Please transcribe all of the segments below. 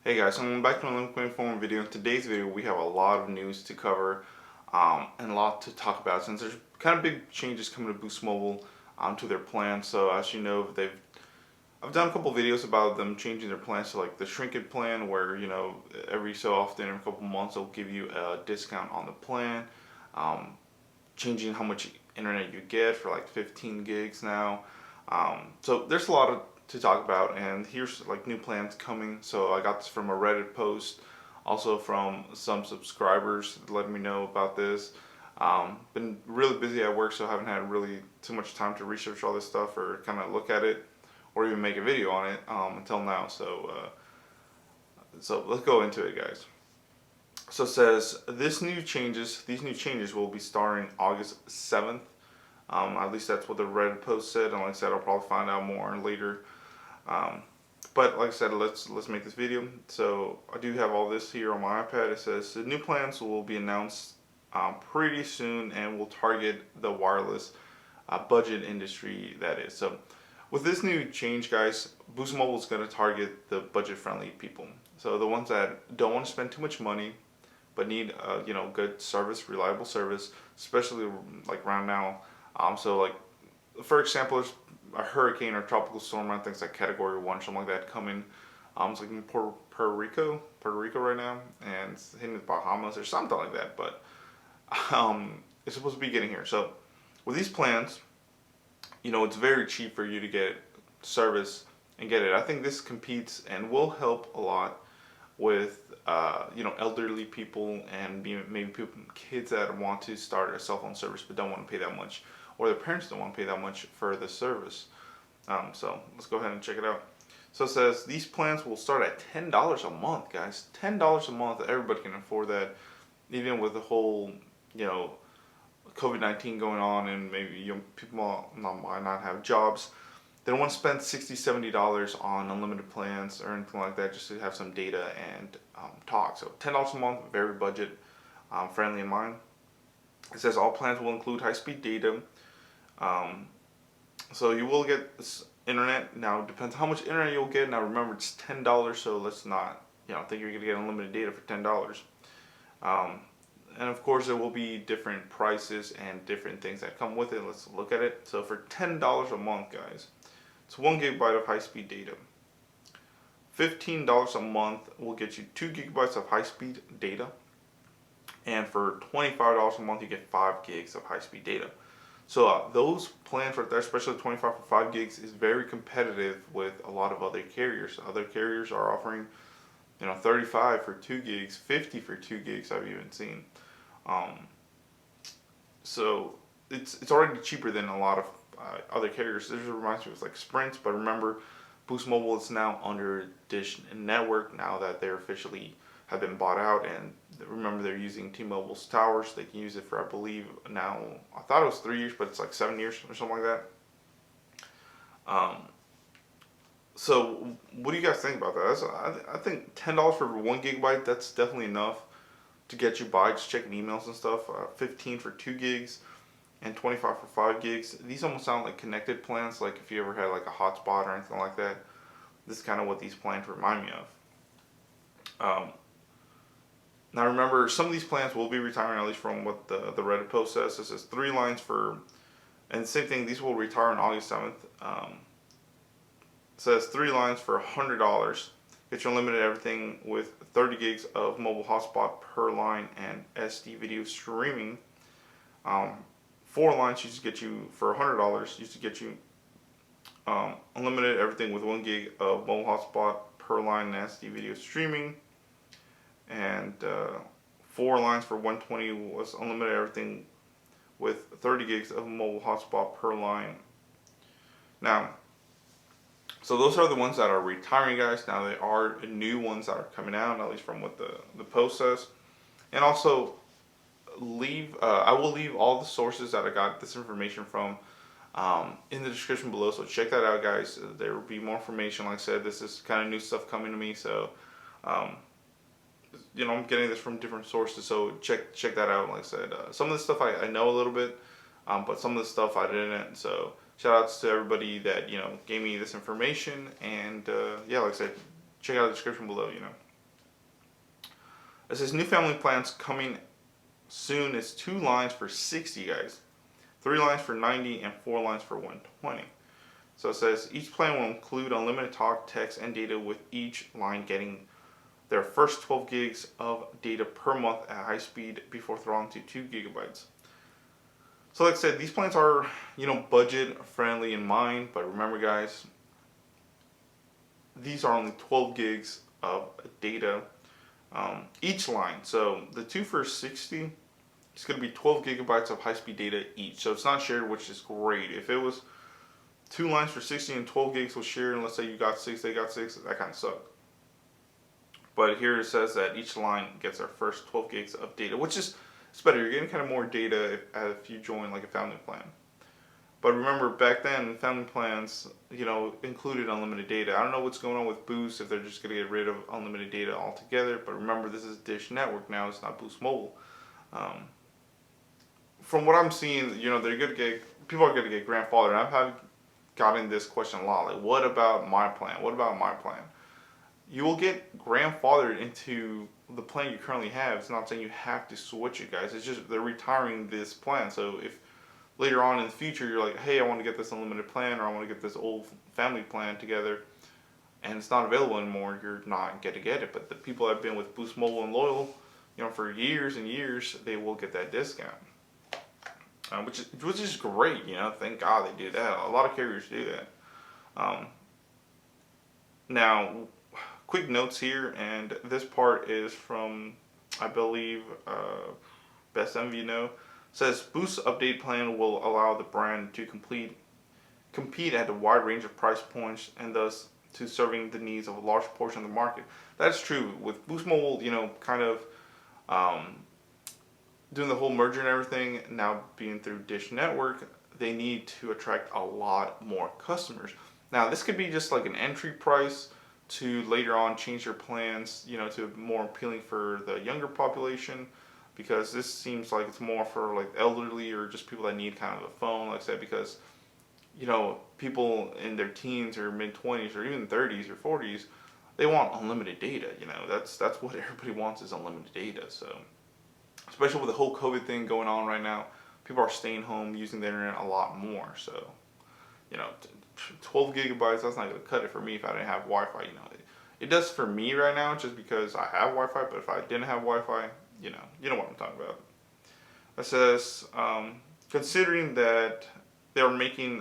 Hey guys, so I'm back to another quick inform video. In today's video, we have a lot of news to cover and a lot to talk about since there's kind of big changes coming to Boost Mobile to their plan. So as you know, I've done a couple videos about them changing their plans to like the shrinkage plan, where every so often, in a couple months, they'll give you a discount on the plan, um, changing how much internet you get for like 15 gigs now. So there's a lot to talk about, and here's like new plans coming. So I got this from a Reddit post, also from some subscribers letting me know about this. Been really busy at work, so I haven't had really too much time to research all this stuff or kind of look at it or even make a video on it until now. So let's go into it, guys. So it says these new changes will be starting August 7th. At least that's what the Reddit post said, and like I said, I'll probably find out more later. Um, but like I said, let's make this video. So I do have all this here on my iPad. It says the new plans will be announced pretty soon and will target the wireless budget industry, that is. So with this new change, guys, Boost Mobile is going to target the budget-friendly people. So the ones that don't want to spend too much money but need good service, reliable service, especially like around now. So like for example, there's a hurricane or tropical storm, I think it's like Category 1, something like that coming. It's like in Puerto Rico right now, and it's hitting the Bahamas or something like that. But it's supposed to be getting here. So with these plans, it's very cheap for you to get service and get it. I think this competes and will help a lot with elderly people and maybe kids that want to start a cell phone service but don't want to pay that much, or their parents don't want to pay that much for the service. So let's go ahead and check it out. So it says these plans will start at $10 a month, guys. $10 a month. Everybody can afford that, even with the whole COVID-19 going on, and maybe people might not have jobs. They don't want to spend $60, $70 on unlimited plans or anything like that just to have some data and talk. So $10 a month, very budget friendly in mind. It says all plans will include high-speed data. So you will get this internet. Now it depends how much internet you'll get. Now remember, it's $10, so let's not think you're gonna get unlimited data for $10. And of course, there will be different prices and different things that come with it. Let's look at it. So for $10 a month, guys, it's 1 gigabyte of high-speed data. $15 a month will get you 2 gigabytes of high-speed data. And for $25 a month, you get 5 gigs of high-speed data. So those plans right there, especially 25 for 5 gigs, is very competitive with a lot of other carriers. Other carriers are offering 35 for 2 gigs, 50 for 2 gigs, I've even seen. So it's already cheaper than a lot of other carriers. This reminds me of like Sprint, but remember, Boost Mobile is now under Dish Network now that they're officially have been bought out, and remember they're using T-Mobile's towers. They can use it for, I believe now, I thought it was 3 years, but it's like 7 years or something like that. So what do you guys think about that? I think $10 for 1 gigabyte, that's definitely enough to get you by just checking emails and stuff. 15 for 2 gigs and 25 for 5 gigs. These almost sound like connected plans, like if you ever had like a hotspot or anything like that. This is kind of what these plans remind me of. Now remember, some of these plans will be retiring, at least from what the Reddit post says. It says 3 lines for, and same thing, these will retire on August 7th. It says 3 lines for $100. Get you unlimited everything with 30 gigs of mobile hotspot per line and SD video streaming. 4 lines used to get you for $100. Used to get you unlimited everything with 1 gig of mobile hotspot per line and SD video streaming. And 4 lines for $120 was unlimited everything with 30 gigs of mobile hotspot per line. Now, so those are the ones that are retiring, guys. Now there are new ones that are coming out, at least from what the post says. And also, I will leave all the sources that I got this information from in the description below. So check that out, guys. There will be more information. Like I said, this is kind of new stuff coming to me, so I'm getting this from different sources. So check that out. Like I said, some of the stuff I know a little bit, but some of the stuff I didn't. So shout outs to everybody that gave me this information. And yeah, like I said, check out the description below. It says new family plans coming soon is 2 lines for 60, guys. 3 lines for 90 and 4 lines for 120. So it says each plan will include unlimited talk, text, and data, with each line getting their first 12 gigs of data per month at high speed before throttling to 2 gigabytes. So like I said, these plans are, budget friendly in mind, but remember guys, these are only 12 gigs of data each line. So the 2 for 60, it's going to be 12 gigabytes of high-speed data each. So it's not shared, which is great. If it was 2 lines for 60 and 12 gigs was shared, and let's say you got 6, they got 6, that kind of sucked. But here it says that each line gets their first 12 gigs of data, which is it's better. You're getting kind of more data if you join like a family plan. But remember, back then, family plans, included unlimited data. I don't know what's going on with Boost, if they're just going to get rid of unlimited data altogether. But remember, this is Dish Network now. It's not Boost Mobile. From what I'm seeing, people are going to get grandfathered. I've gotten this question a lot. Like, what about my plan? What about my plan? You will get grandfathered into the plan you currently have. It's not saying you have to switch it, guys. It's just they're retiring this plan. So if later on in the future you're like, hey, I want to get this unlimited plan, or I want to get this old family plan together, and it's not available anymore, you're not going to get it. But the people that have been with Boost Mobile and loyal, for years and years, they will get that discount, which is great. Thank God they do that. A lot of carriers do that. Now, quick notes here, and this part is from, I believe, Best MVNO. Says Boost update plan will allow the brand to compete at a wide range of price points, and thus to serving the needs of a large portion of the market. That's true. With Boost Mobile, kind of doing the whole merger and everything, now being through Dish Network, they need to attract a lot more customers. Now, this could be just like an entry price to later on change your plans, to more appealing for the younger population, because this seems like it's more for like elderly or just people that need kind of a phone, like I said, because people in their teens or mid-20s or even 30s or 40s, they want unlimited data. That's what everybody wants, is unlimited data. So especially with the whole COVID thing going on right now, people are staying home using the internet a lot more. So 12 gigabytes, that's not going to cut it for me if I didn't have Wi-Fi. It does for me right now just because I have Wi-Fi, but if I didn't have Wi-Fi, you know what I'm talking about. It says, considering that they're making,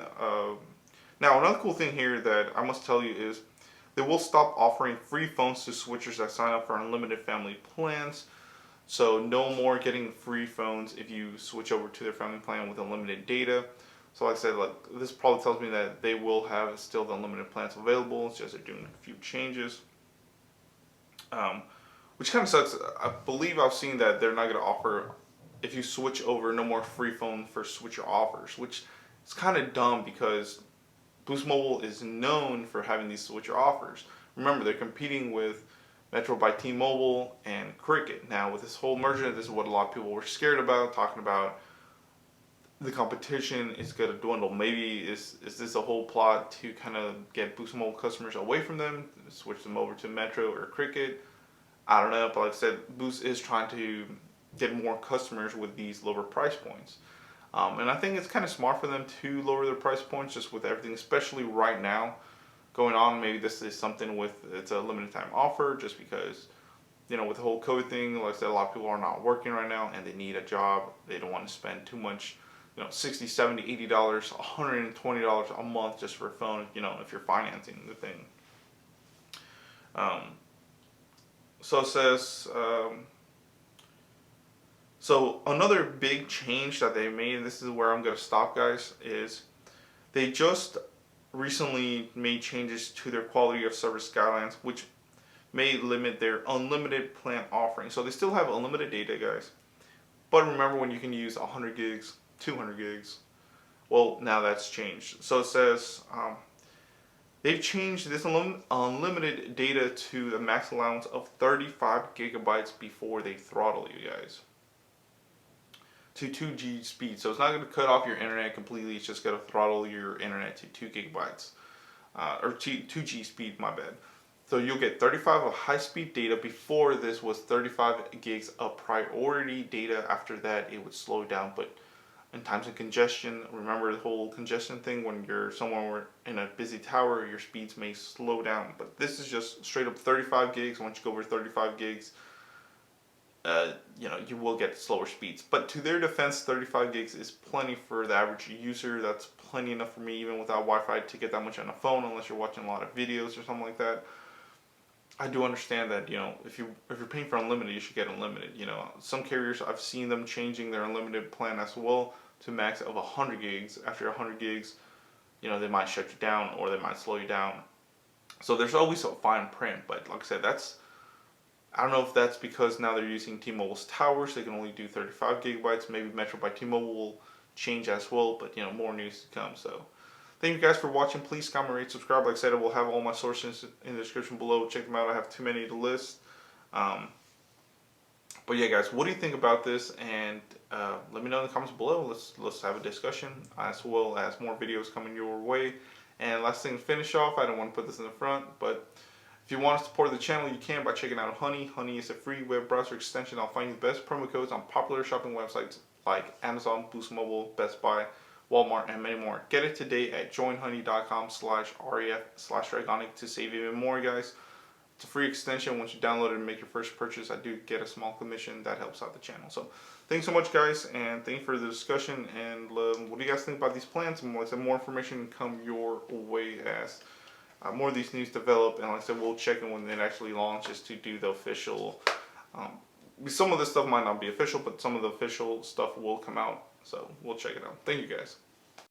now another cool thing here that I must tell you is they will stop offering free phones to switchers that sign up for unlimited family plans. So no more getting free phones if you switch over to their family plan with unlimited data. So like I said, this probably tells me that they will have still the unlimited plans available. It's just they're doing a few changes. Which kind of sucks. I believe I've seen that they're not going to offer, if you switch over, no more free phone for switcher offers, which is kind of dumb because Boost Mobile is known for having these switcher offers. Remember, they're competing with Metro by T-Mobile and Cricket. Now, with this whole merger, this is what a lot of people were scared about, talking about the competition is going to dwindle. Maybe is this a whole plot to kind of get Boost Mobile customers away from them, switch them over to Metro or Cricket? I don't know, but like I said, Boost is trying to get more customers with these lower price points. And I think it's kind of smart for them to lower their price points just with everything, especially right now going on. Maybe this is something it's a limited time offer just because, with the whole COVID thing, like I said, a lot of people are not working right now and they need a job. They don't want to spend too much, $60, $70, $80, $120 a month just for a phone, if you're financing the thing. So it says, so another big change that they made, and this is where I'm going to stop, guys, is they just recently made changes to their quality of service guidelines, which may limit their unlimited plan offering. So they still have unlimited data, guys. But remember when you can use 100 gigs, 200 gigs, well, now that's changed. So it says, they've changed this unlimited data to the max allowance of 35 gigabytes before they throttle you guys to 2G speed. So it's not going to cut off your internet completely. It's just going to throttle your internet to 2 gigabytes or 2G speed, my bad. So you'll get 35 of high-speed data. Before, this was 35 gigs of priority data. After that, it would slow down. But in times of congestion, remember the whole congestion thing, when you're somewhere in a busy tower, your speeds may slow down. But this is just straight up 35 gigs. Once you go over 35 gigs, you will get slower speeds. But to their defense, 35 gigs is plenty for the average user. That's plenty enough for me, even without Wi-Fi, to get that much on a phone, unless you're watching a lot of videos or something like that. I do understand that, if you're paying for unlimited, you should get unlimited. Some carriers, I've seen them changing their unlimited plan as well to max of 100 gigs. After 100 gigs, they might shut you down or they might slow you down. So there's always a fine print. But like I said, I don't know if that's because now they're using T-Mobile's towers. They can only do 35 gigabytes. Maybe Metro by T-Mobile will change as well. But more news to come. So thank you guys for watching. Please comment, rate, subscribe. Like I said, I will have all my sources in the description below. Check them out. I have too many to list. But yeah, guys, what do you think about this? And let me know in the comments below. Let's have a discussion, as well as more videos coming your way. And last thing to finish off, I don't want to put this in the front, but if you want to support the channel, you can by checking out Honey. Honey is a free web browser extension. I'll find you the best promo codes on popular shopping websites like Amazon, Boost Mobile, Best Buy, Walmart, and many more. Get it today at joinhoney.com/ref/dragonic to save even more, guys. It's a free extension. Once you download it and make your first purchase, I do get a small commission. That helps out the channel. So thanks so much, guys, and thank you for the discussion. And what do you guys think about these plans? And like I said, more information come your way as more of these news develop. And like I said, we'll check in when it actually launches to do the official. Some of this stuff might not be official, but some of the official stuff will come out. So we'll check it out. Thank you, guys.